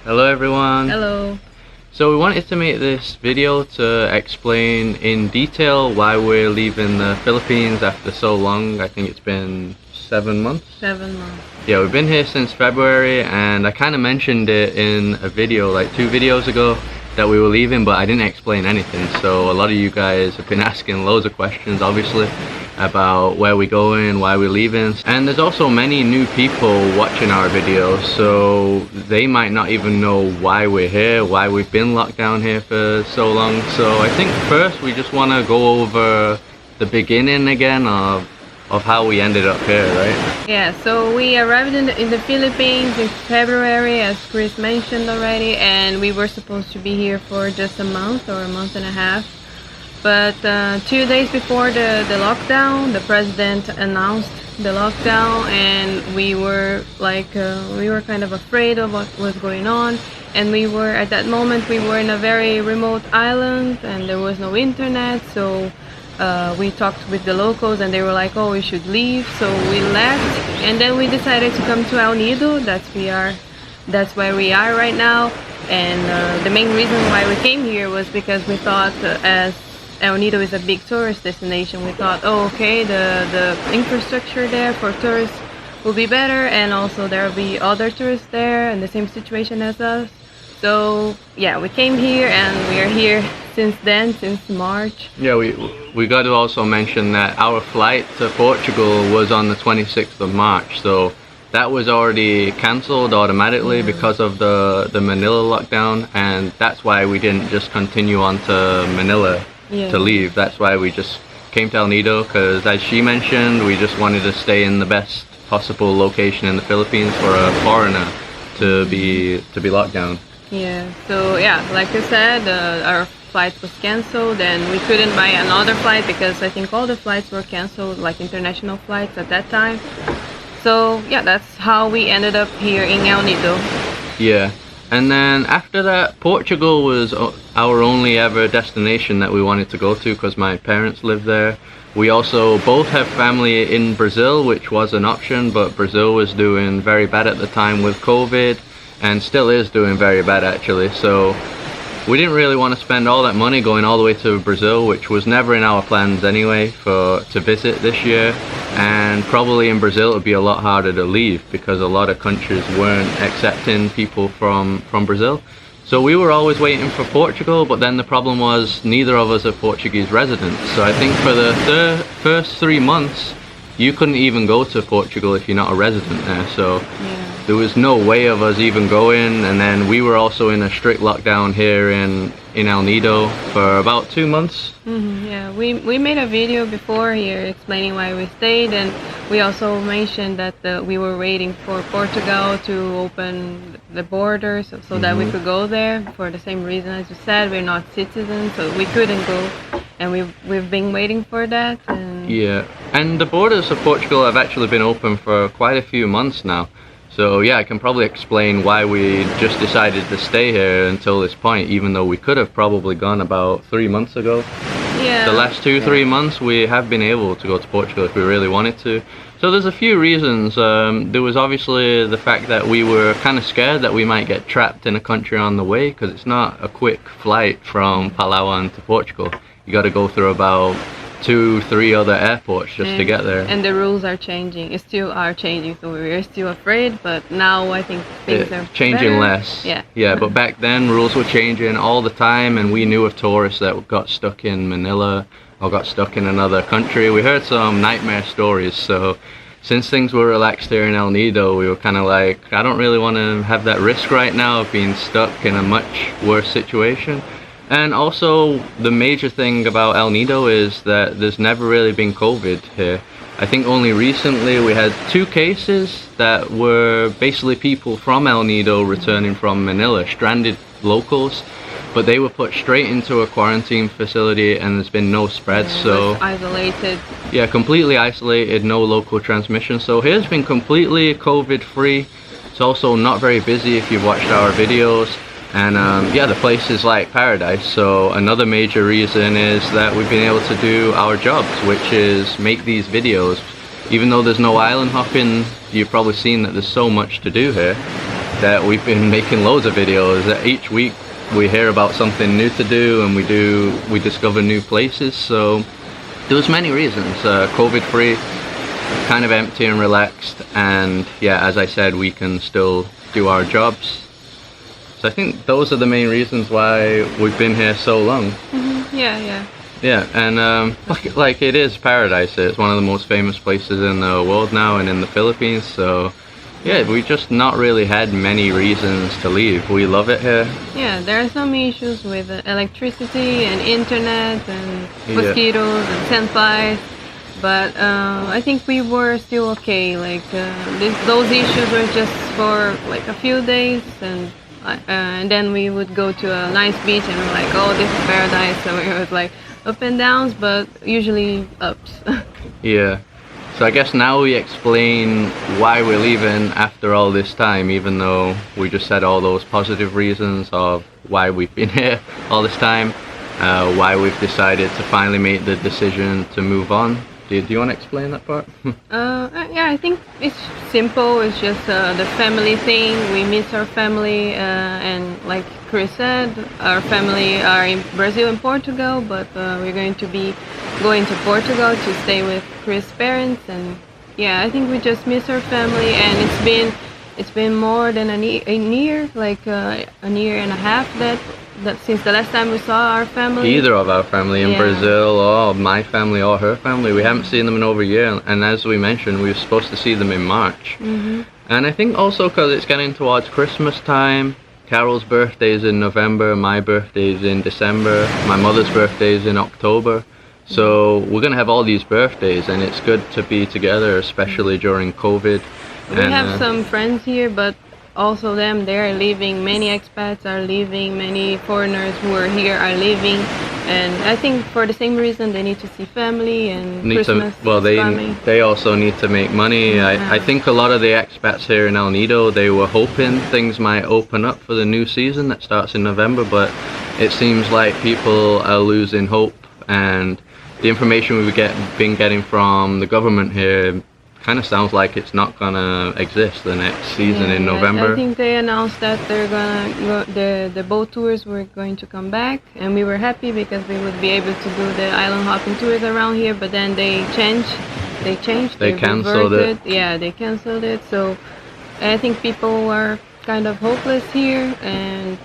Hello everyone. Hello. So we wanted to make this video to explain in detail why we're leaving the Philippines after so long. I think it's been 7 months. 7 months. Yeah, we've been here since February, and I kind of mentioned it in a video like 2 videos ago that we were leaving, but I didn't explain anything. So a lot of you guys have been asking loads of questions, obviously, about where we're going, why we're leaving. And there's also many new people watching our videos, so they might not even know why we're here, why we've been locked down here for so long. So I think first we just want to go over the beginning again of how we ended up here, right? Yeah, so we arrived in the Philippines in February, as Chris mentioned already, and we were supposed to be here for just a month or a month and a half. But 2 days before the lockdown, the president announced the lockdown, and we were kind of afraid of what was going on. And at that moment we were in a very remote island, and there was no internet, so we talked with the locals, and they were like, "Oh, we should leave." So we left, and then we decided to come to El Nido. That's where we are right now. And the main reason why we came here was because we thought, as El Nido is a big tourist destination, we thought, oh, okay, the infrastructure there for tourists will be better, and also there will be other tourists there in the same situation as us. So yeah, we came here, and we are here since then, since March. Yeah, we got to also mention that our flight to Portugal was on the 26th of March, so that was already cancelled automatically because of the Manila lockdown, and that's why we didn't just continue on to Manila to leave. That's why we just came to El Nido, because as she mentioned, we just wanted to stay in the best possible location in the Philippines for a foreigner to be locked down. Yeah, so yeah, like I said, our flight was cancelled, and we couldn't buy another flight because I think all the flights were cancelled, like international flights at that time. So yeah, that's how we ended up here in El Nido. Yeah, and then after that, Portugal was our only ever destination that we wanted to go to, because my parents live there. We also both have family in Brazil, which was an option, but Brazil was doing very bad at the time with COVID, and still is doing very bad actually. So we didn't really want to spend all that money going all the way to Brazil, which was never in our plans anyway to visit this year. And probably in Brazil it would be a lot harder to leave because a lot of countries weren't accepting people from Brazil. So we were always waiting for Portugal, but then the problem was neither of us are Portuguese residents. So I think for the first 3 months you couldn't even go to Portugal if you're not a resident there. So there was no way of us even going, and then we were also in a strict lockdown here in El Nido for about 2 months. Yeah, we made a video before here explaining why we stayed, and we also mentioned that we were waiting for Portugal to open the borders so that we could go there for the same reason as you said. We're not citizens, so we couldn't go, and we've been waiting for that. Yeah, and the borders of Portugal have actually been open for quite a few months now. So yeah, I can probably explain why we just decided to stay here until this point, even though we could have probably gone about 3 months ago. Yeah. The last 3 months we have been able to go to Portugal if we really wanted to. So there's a few reasons. There was obviously the fact that we were kind of scared that we might get trapped in a country on the way, because it's not a quick flight from Palawan to Portugal. You got to go through about 2-3 other airports just to get there. And the rules are changing. It still are changing, so we're still afraid, but now I think things are changing better. less. Yeah. But back then rules were changing all the time, and we knew of tourists that got stuck in Manila or got stuck in another country. We heard some nightmare stories, so since things were relaxed here in El Nido, we were kind of like, I don't really want to have that risk right now of being stuck in a much worse situation. And also, the major thing about El Nido is that there's never really been COVID here. I think only recently we had 2 cases that were basically people from El Nido returning from Manila, stranded locals, but they were put straight into a quarantine facility, and there's been no spread. So isolated. Yeah, completely isolated, no local transmission. So here's been completely COVID free. It's also not very busy if you've watched our videos. And yeah, the place is like paradise. So another major reason is that we've been able to do our jobs, which is make these videos. Even though there's no island hopping, you've probably seen that there's so much to do here that we've been making loads of videos. Each week we hear about something new to do, and we discover new places. So there was many reasons. COVID free, kind of empty and relaxed, and yeah, as I said, we can still do our jobs. So I think those are the main reasons why we've been here so long. Yeah, and like it is paradise. It's one of the most famous places in the world now, and in the Philippines. So yeah, we just not really had many reasons to leave. We love it here. Yeah, there are some issues with electricity and internet and mosquitoes and sandflies, but I think we were still okay. Like those issues were just for like a few days, and then we would go to a nice beach and we're like, oh, this is paradise. So it was like up and downs, but usually ups. Yeah. So I guess now we explain why we're leaving after all this time, even though we just said all those positive reasons of why we've been here all this time, why we've decided to finally make the decision to move on. Do you want to explain that part? Yeah, I think it's simple. It's just the family thing. We miss our family, and like Chris said, our family are in Brazil and Portugal, but we're going to be going to Portugal to stay with Chris' parents, and yeah, I think we just miss our family, and it's been more than a year, like a year and a half that since the last time we saw our family. Either of our family in Brazil, or my family or her family, we haven't seen them in over a year, and as we mentioned, we were supposed to see them in March. And I think also because it's getting towards Christmas time. Carol's birthday is in November, my birthday is in December, my mother's birthday is in October. So we're going to have all these birthdays, and it's good to be together, especially during COVID. We have some friends here, but also they're leaving. Many expats are leaving, many foreigners who are here are leaving, and I think for the same reason they need to see family and Christmas. They also need to make money. I think a lot of the expats here in El Nido, they were hoping things might open up for the new season that starts in November, but it seems like people are losing hope, and the information we've been getting from the government here kind of sounds like it's not gonna exist the next season in November. I think they announced that they're gonna the boat tours were going to come back, and we were happy because we would be able to do the island hopping tours around here, but then they canceled it. Yeah, they canceled it. So I think people are kind of hopeless here, and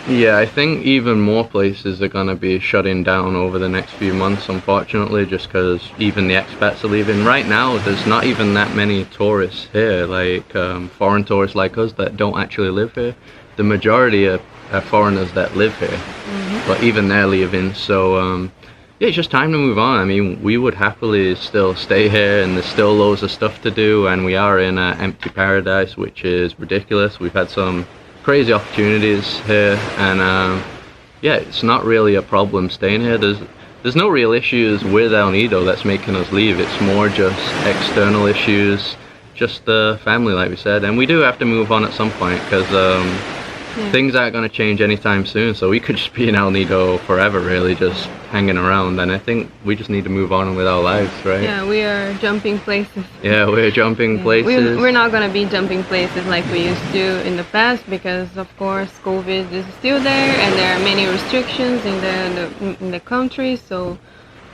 yeah, I think even more places are going to be shutting down over the next few months, unfortunately, just because even the expats are leaving. Right now, there's not even that many tourists here, like foreign tourists like us that don't actually live here. The majority are foreigners that live here, but even they're leaving. So yeah, it's just time to move on. I mean, we would happily still stay here, and there's still loads of stuff to do, and we are in an empty paradise, which is ridiculous. We've had some crazy opportunities here, and yeah, it's not really a problem staying here. There's no real issues with El Nido that's making us leave. It's more just external issues, just the family, like we said, and we do have to move on at some point because things aren't going to change anytime soon, so we could just be in El Nido forever, really, just hanging around, and I think we just need to move on with our lives, right? Yeah, we are jumping places. Yeah, we're jumping places. We're not going to be jumping places like we used to in the past, because of course COVID is still there, and there are many restrictions in the country, so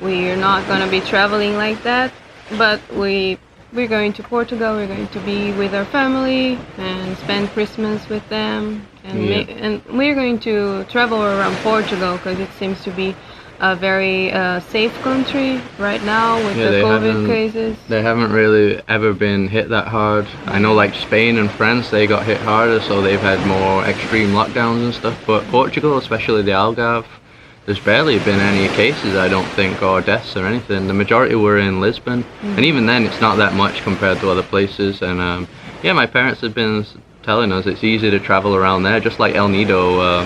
we're not going to be traveling like that, but we're going to Portugal. We're going to be with our family and spend Christmas with them, and we're going to travel around Portugal because it seems to be a very safe country right now with the COVID cases. They haven't really ever been hit that hard. I know like Spain and France, they got hit harder, so they've had more extreme lockdowns and stuff, but Portugal, especially the Algarve, there's barely been any cases, I don't think, or deaths or anything. The majority were in Lisbon, and even then it's not that much compared to other places. And yeah, my parents have been telling us it's easy to travel around there, just like El Nido.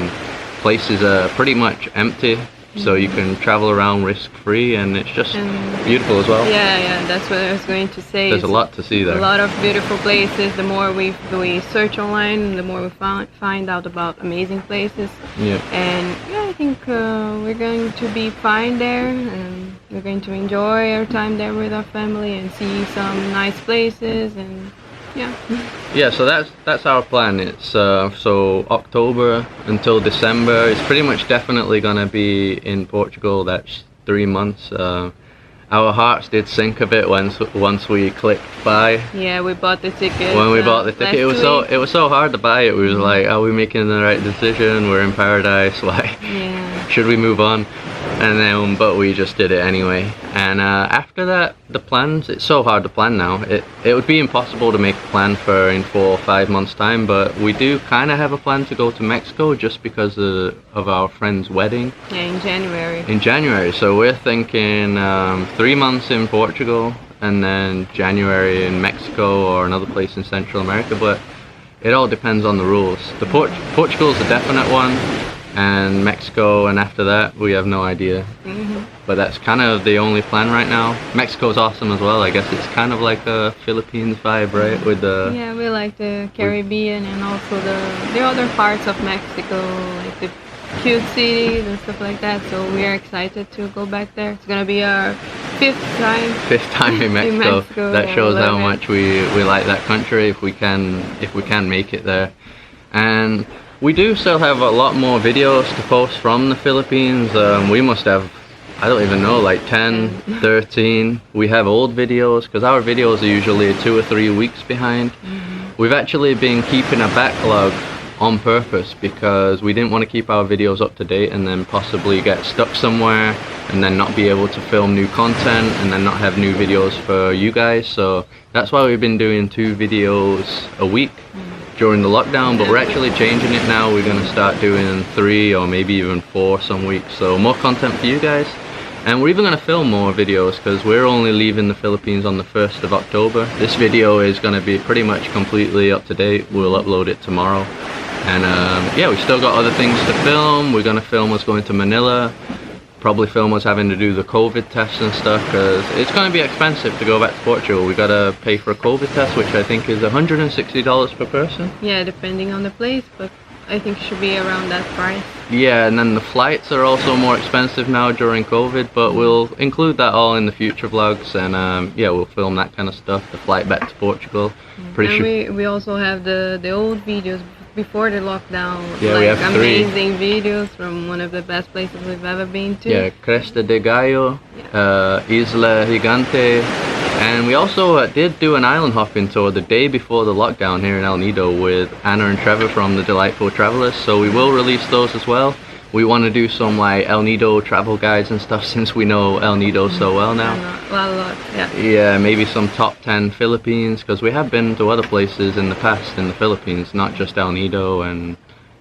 Places are pretty much empty, so you can travel around risk-free, and it's just beautiful as well. Yeah, that's what I was going to say. There's a lot to see there. A lot of beautiful places. The more we search online, the more we find out about amazing places. Yeah. And yeah, I think we're going to be fine there, and we're going to enjoy our time there with our family and see some nice places, and Yeah. Yeah, so that's our plan. It's so October until December. It's pretty much definitely gonna be in Portugal. That's 3 months. Our hearts did sink a bit once we clicked buy. Yeah, we bought the ticket. When we bought the ticket, it was so hard to buy it. We was like, are we making the right decision? We're in paradise. Why? Yeah. Should we move on? And then, but we just did it anyway. And after that, the plans, it's so hard to plan now. It would be impossible to make a plan for in 4 or 5 months time, but we do kind of have a plan to go to Mexico just because of our friend's wedding. Yeah, in January. In January, so we're thinking 3 months in Portugal and then January in Mexico or another place in Central America, but it all depends on the rules. Portugal's a definite one, and Mexico, and after that we have no idea. But that's kind of the only plan right now. Mexico's awesome as well. I guess it's kind of like a Philippines vibe, right? With the Yeah, we like the Caribbean and also the other parts of Mexico, like the cute cities and stuff like that. So we are excited to go back there. It's gonna be our fifth time in Mexico. That yeah, shows how it. much we like that country if we can make it there. And we do still have a lot more videos to post from the Philippines. We must have, I don't even know, like 10, 13. We have old videos because our videos are usually 2 or 3 weeks behind. We've actually been keeping a backlog on purpose because we didn't want to keep our videos up to date and then possibly get stuck somewhere and then not be able to film new content and then not have new videos for you guys. So that's why we've been doing 2 videos a week during the lockdown, but we're actually changing it now. We're going to start doing 3 or maybe even 4 some weeks, so more content for you guys. And we're even going to film more videos because we're only leaving the Philippines on the 1st of October. This video is going to be pretty much completely up to date. We'll upload it tomorrow. And yeah, we still got other things to film. We're going to film us going to Manila, probably film us having to do the COVID test and stuff because it's going to be expensive to go back to Portugal. We got to pay for a COVID test, which I think is $160 per person. Yeah, depending on the place, but I think it should be around that price. Yeah, and then the flights are also more expensive now during COVID, but we'll include that all in the future vlogs, and yeah, we'll film that kind of stuff, the flight back to Portugal. Pretty sure. We also have the old videos before the lockdown. Yeah, like we have 3 amazing videos from one of the best places we've ever been to. Yeah, Cresta de Gallo, Isla Gigante, and we also did do an island hopping tour the day before the lockdown here in El Nido with Anna and Trevor from the Delightful Travelers, so we will release those as well. We want to do some like El Nido travel guides and stuff since we know El Nido so well now. Yeah. Yeah, maybe some top 10 Philippines because we have been to other places in the past in the Philippines, not just El Nido, and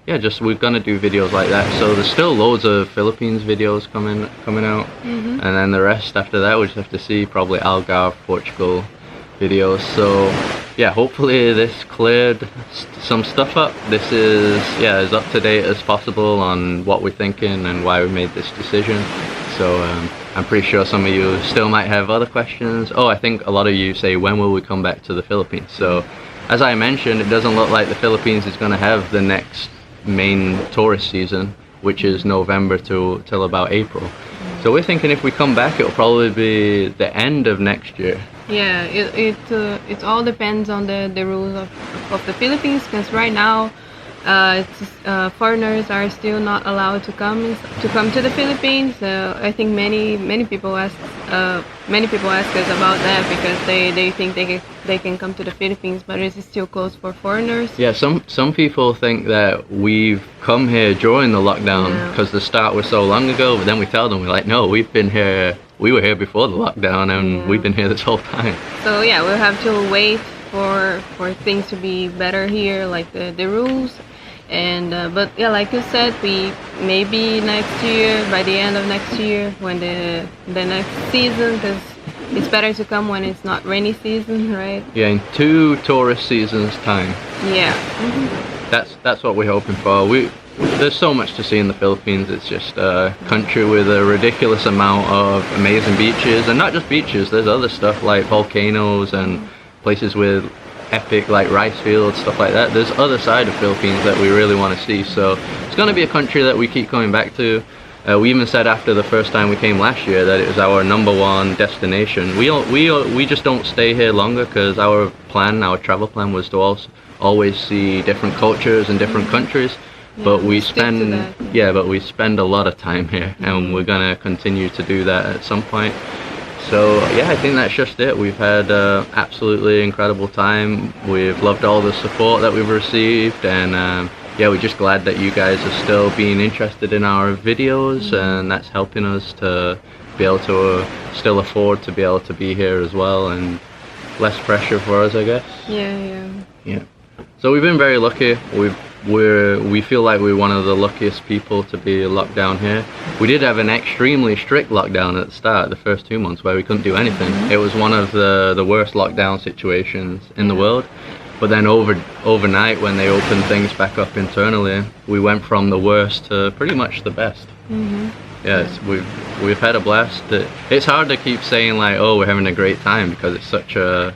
yeah, just we're gonna do videos like that. So there's still loads of Philippines videos coming out, and then the rest after that we just have to see, probably Algarve, Portugal videos. So yeah, hopefully this cleared some stuff up. This is as up to date as possible on what we're thinking and why we made this decision. So I'm pretty sure some of you still might have other questions. Oh, I think a lot of you say, when will we come back to the Philippines? So as I mentioned, it doesn't look like the Philippines is going to have the next main tourist season, which is November till about April. So we're thinking if we come back, it'll probably be the end of next year. Yeah, it all depends on the rules of the Philippines, because right now foreigners are still not allowed to come to the Philippines. I think many people ask us about that because they think they can come to the Philippines, but it's still closed for foreigners. Yeah, some people think that we've come here during the lockdown because the start was so long ago, but then we tell them, we're like, no, we've been here. We were here before the lockdown, and we've been here this whole time. So yeah, we'll have to wait for things to be better here, like the rules. And but yeah, like you said, we maybe next year, by the end of next year, when the next season, because it's better to come when it's not rainy season, right? Yeah, in 2 tourist seasons time. Yeah. That's what we're hoping for. There's so much to see in the Philippines. It's just a country with a ridiculous amount of amazing beaches, and not just beaches. There's other stuff like volcanoes and places with epic like rice fields, stuff like that. There's other side of Philippines that we really want to see. So it's going to be a country that we keep coming back to. We even said after the first time we came last year that it was our #1 destination. We just don't stay here longer because our travel plan was to also always see different cultures and different countries. Yeah, but we stick to spend that. but we spend a lot of time here, and we're gonna continue to do that at some point. So yeah, I think that's just it. We've had absolutely incredible time. We've loved all the support that we've received, and yeah, we're just glad that you guys are still being interested in our videos, and that's helping us to be able to still afford to be able to be here as well, and less pressure for us, I guess. Yeah. So we've been very lucky. We feel like we're one of the luckiest people to be locked down here. We did have an extremely strict lockdown at the start, the first 2 months, where we couldn't do anything. It was one of the worst lockdown situations in the world. But then overnight, when they opened things back up internally, we went from the worst to pretty much the best. Yes, we've had a blast. It's hard to keep saying like, oh, we're having a great time, because it's such a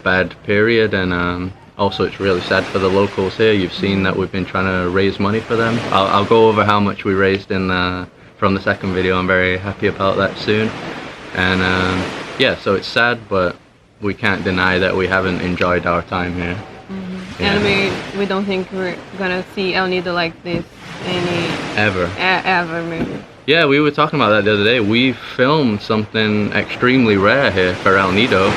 bad period, and also it's really sad for the locals here. You've seen that we've been trying to raise money for them. I'll go over how much we raised from the second video. I'm very happy about that soon. And yeah, so it's sad, but we can't deny that we haven't enjoyed our time here. Yeah. And we don't think we're gonna see El Nido like this ever maybe. Yeah, we were talking about that the other day. We filmed something extremely rare here for El Nido,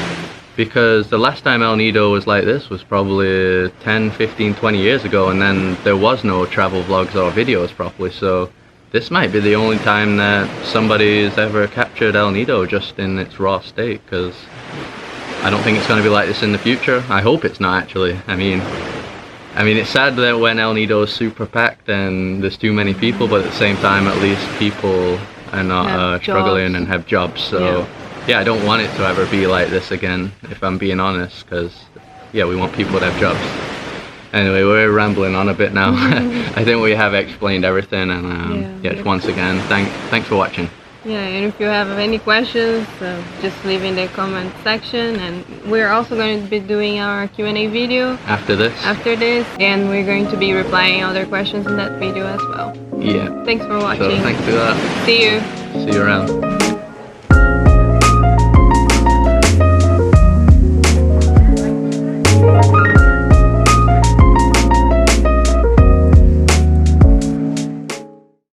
because the last time El Nido was like this was probably 10, 15, 20 years ago, and then there was no travel vlogs or videos properly, so this might be the only time that somebody's ever captured El Nido just in its raw state, because I don't think it's going to be like this in the future. I hope it's not, actually. I mean, it's sad that when El Nido is super packed and there's too many people, but at the same time, at least people are not struggling and have jobs. So yeah, I don't want it to ever be like this again, if I'm being honest, because yeah, we want people to have jobs. Anyway, we're rambling on a bit now. I think we have explained everything, and yeah, once again, thanks for watching. Yeah, and if you have any questions, just leave in the comment section, and we're also going to be doing our Q&A video after this, and we're going to be replying other questions in that video as well. Yeah. Thanks for watching. So thanks for that. See you around.